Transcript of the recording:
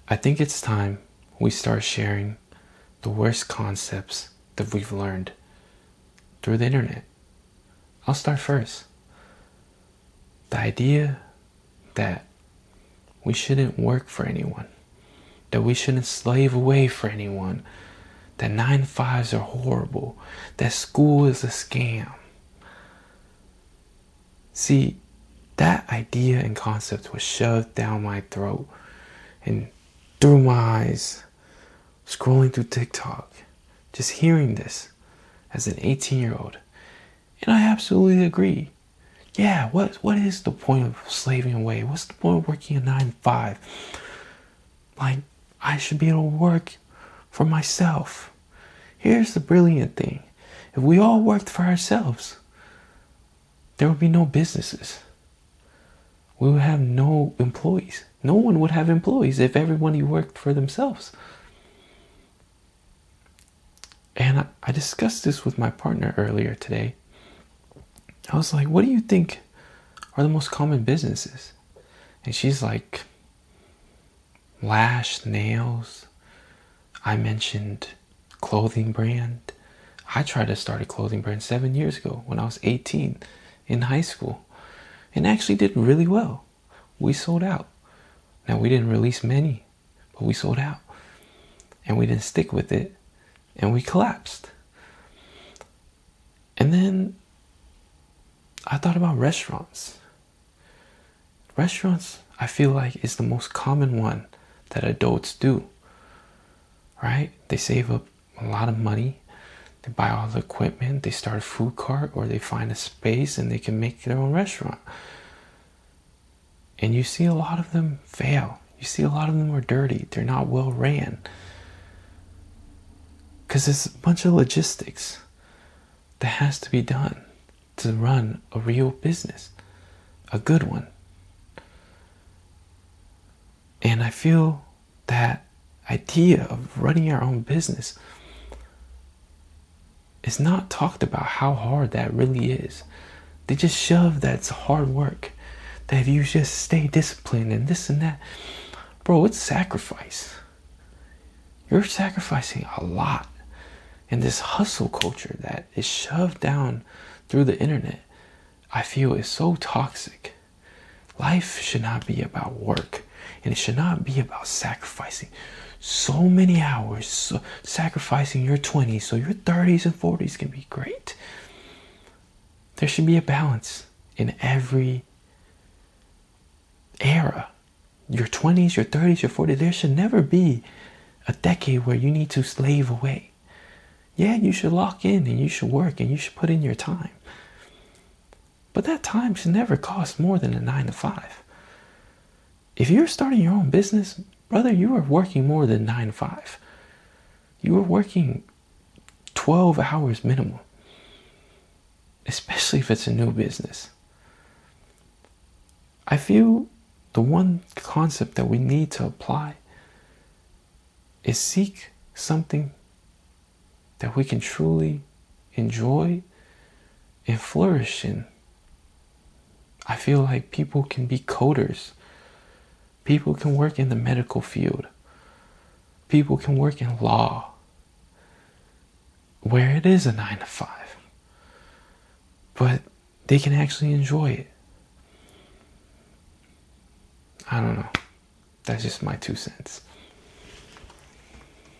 I think it's time we start sharing the worst concepts that we've learned through the internet. I'll start first. The idea that we shouldn't work for anyone, that we shouldn't slave away for anyone, that 9-to-5s are horrible, that school is a scam. See, that idea and concept was shoved down my throat and through my eyes, scrolling through TikTok, just hearing this as an 18-year-old. And I absolutely agree. Yeah, what is the point of slaving away? What's the point of working a 9-to-5? Like, I should be able to work for myself. Here's the brilliant thing. If we all worked for ourselves, there would be no businesses. We would have no employees. No one would have employees if everybody worked for themselves. And I discussed this with my partner earlier today. I was like, what do you think are the most common businesses? And she's like, lash, nails. I mentioned clothing brand. I tried to start a clothing brand 7 years ago when I was 18 in high school, and actually did really well. We sold out. Now, we didn't release many, but we sold out, and we didn't stick with it, and we collapsed. And then I thought about restaurants. Restaurants, I feel like, is the most common one that adults do, right? They save up a lot of money. They buy all the equipment. They start a food cart, or they find a space and they can make their own restaurant. And you see a lot of them fail. You see a lot of them are dirty. They're not well ran. Because it's a bunch of logistics that has to be done to run a real business, a good one. And I feel that idea of running our own business is not talked about how hard that really is. They just shove that it's hard work, that if you just stay disciplined and this and that. Bro, it's sacrifice. You're sacrificing a lot in this hustle culture that is shoved down through the internet. I feel is so toxic. Life should not be about work, and it should not be about sacrificing so many hours, sacrificing your 20s so your 30s and 40s can be great. There should be a balance in every era. Your 20s, your 30s, your 40s, there should never be a decade where you need to slave away. Yeah, you should lock in and you should work and you should put in your time. But that time should never cost more than a 9-to-5. If you're starting your own business, brother, you are working more than 9-to-5. You are working 12 hours minimum, especially if it's a new business. I feel the one concept that we need to apply is seek something that we can truly enjoy and flourish in. I feel like people can be coders. People can work in the medical field. People can work in law, where it is a 9-to-5. But they can actually enjoy it. I don't know. That's just my 2 cents.